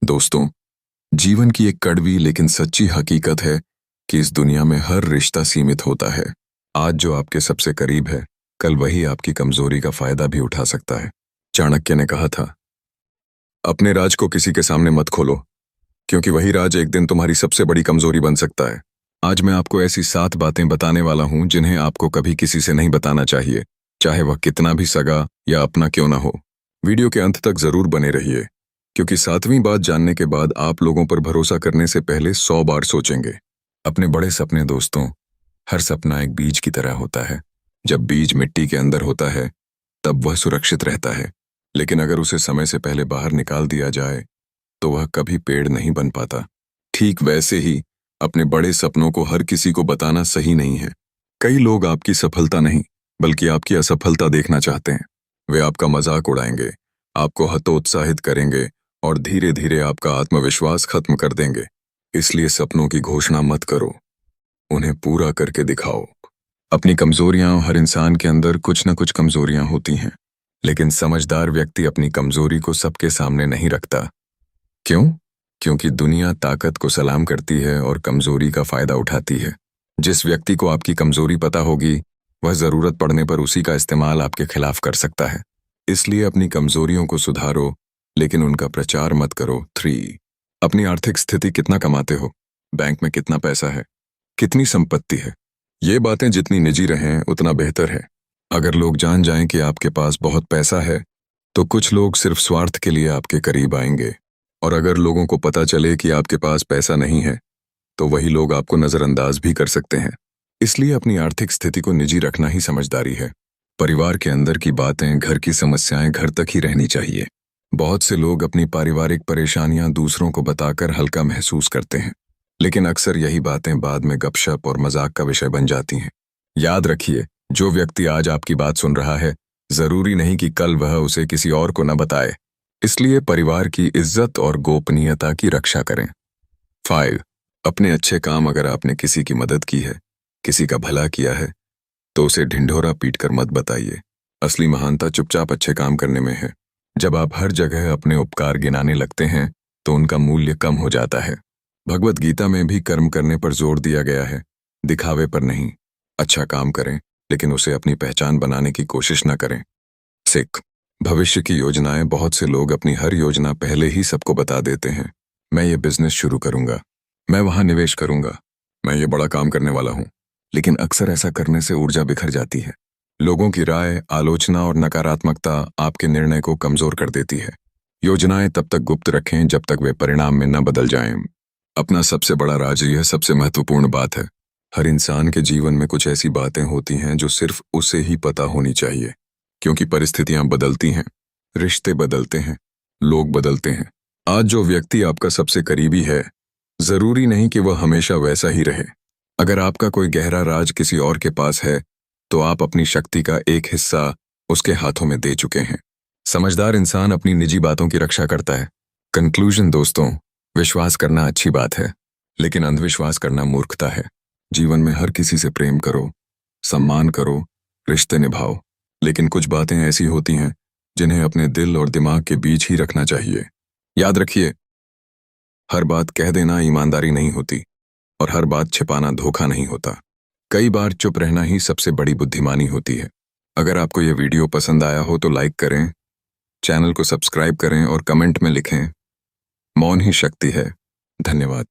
दोस्तों, जीवन की एक कड़वी लेकिन सच्ची हकीकत है कि इस दुनिया में हर रिश्ता सीमित होता है। आज जो आपके सबसे करीब है, कल वही आपकी कमजोरी का फायदा भी उठा सकता है। चाणक्य ने कहा था, अपने राज को किसी के सामने मत खोलो, क्योंकि वही राज एक दिन तुम्हारी सबसे बड़ी कमजोरी बन सकता है। आज मैं आपको ऐसी 7 बातें बताने वाला हूं जिन्हें आपको कभी किसी से नहीं बताना चाहिए, चाहे वह कितना भी सगा या अपना क्यों ना हो। वीडियो के अंत तक जरूर बने रहिए, क्योंकि 7वीं बात जानने के बाद आप लोगों पर भरोसा करने से पहले 100 बार सोचेंगे। अपने बड़े सपने दोस्तों, हर सपना एक बीज की तरह होता है। जब बीज मिट्टी के अंदर होता है तब वह सुरक्षित रहता है, लेकिन अगर उसे समय से पहले बाहर निकाल दिया जाए तो वह कभी पेड़ नहीं बन पाता। ठीक वैसे ही अपने बड़े सपनों को हर किसी को बताना सही नहीं है। कई लोग आपकी सफलता नहीं बल्कि आपकी असफलता देखना चाहते हैं। वे आपका मजाक उड़ाएंगे, आपको हतोत्साहित करेंगे और धीरे धीरे आपका आत्मविश्वास खत्म कर देंगे। इसलिए सपनों की घोषणा मत करो, उन्हें पूरा करके दिखाओ। अपनी कमजोरियां, हर इंसान के अंदर कुछ न कुछ कमजोरियां होती हैं, लेकिन समझदार व्यक्ति अपनी कमजोरी को सबके सामने नहीं रखता। क्यों? क्योंकि दुनिया ताकत को सलाम करती है और कमजोरी का फायदा उठाती है। जिस व्यक्ति को आपकी कमजोरी पता होगी, वह जरूरत पड़ने पर उसी का इस्तेमाल आपके खिलाफ कर सकता है। इसलिए अपनी कमजोरियों को सुधारो, लेकिन उनका प्रचार मत करो। 3. अपनी आर्थिक स्थिति कितना कमाते हो? बैंक में कितना पैसा है? कितनी संपत्ति है? ये बातें जितनी निजी रहें उतना बेहतर है। अगर लोग जान जाएं कि आपके पास बहुत पैसा है, तो कुछ लोग सिर्फ स्वार्थ के लिए आपके करीब आएंगे। और अगर लोगों को पता चले कि आपके पास पैसा नहीं है, तो वही लोग आपको नजरअंदाज भी कर सकते हैं। इसलिए अपनी आर्थिक स्थिति को निजी रखना ही समझदारी है। परिवार के अंदर की बातें, घर की समस्याएं घर तक ही रहनी चाहिए। बहुत से लोग अपनी पारिवारिक परेशानियां दूसरों को बताकर हल्का महसूस करते हैं, लेकिन अक्सर यही बातें बाद में गपशप और मजाक का विषय बन जाती हैं। याद रखिए, जो व्यक्ति आज आपकी बात सुन रहा है, जरूरी नहीं कि कल वह उसे किसी और को न बताए। इसलिए परिवार की इज्जत और गोपनीयता की रक्षा करें। 5. अपने अच्छे काम, अगर आपने किसी की मदद की है, किसी का भला किया है, तो उसे ढिंढोरा पीटकर मत बताइए। असली महानता चुपचाप अच्छे काम करने में है। जब आप हर जगह अपने उपकार गिनाने लगते हैं तो उनका मूल्य कम हो जाता है। भगवत गीता में भी कर्म करने पर जोर दिया गया है, दिखावे पर नहीं। अच्छा काम करें, लेकिन उसे अपनी पहचान बनाने की कोशिश न करें। 6. भविष्य की योजनाएं, बहुत से लोग अपनी हर योजना पहले ही सबको बता देते हैं। मैं ये बिजनेस शुरू करूंगा, मैं वहां निवेश करूंगा, मैं ये बड़ा काम करने वाला हूं। लेकिन अक्सर ऐसा करने से ऊर्जा बिखर जाती है। लोगों की राय, आलोचना और नकारात्मकता आपके निर्णय को कमजोर कर देती है। योजनाएं तब तक गुप्त रखें जब तक वे परिणाम में न बदल जाएं। अपना सबसे बड़ा राज, यह सबसे महत्वपूर्ण बात है। हर इंसान के जीवन में कुछ ऐसी बातें होती हैं जो सिर्फ उसे ही पता होनी चाहिए, क्योंकि परिस्थितियां बदलती हैं, रिश्ते बदलते हैं, लोग बदलते हैं। आज जो व्यक्ति आपका सबसे करीबी है, जरूरी नहीं कि वह हमेशा वैसा ही रहे। अगर आपका कोई गहरा राज किसी और के पास है, तो आप अपनी शक्ति का एक हिस्सा उसके हाथों में दे चुके हैं। समझदार इंसान अपनी निजी बातों की रक्षा करता है। कंक्लूजन दोस्तों, विश्वास करना अच्छी बात है, लेकिन अंधविश्वास करना मूर्खता है। जीवन में हर किसी से प्रेम करो, सम्मान करो, रिश्ते निभाओ, लेकिन कुछ बातें ऐसी होती हैं जिन्हें अपने दिल और दिमाग के बीच ही रखना चाहिए। याद रखिए, हर बात कह देना ईमानदारी नहीं होती, और हर बात छिपाना धोखा नहीं होता। कई बार चुप रहना ही सबसे बड़ी बुद्धिमानी होती है। अगर आपको यह वीडियो पसंद आया हो तो लाइक करें, चैनल को सब्सक्राइब करें और कमेंट में लिखें, मौन ही शक्ति है। धन्यवाद।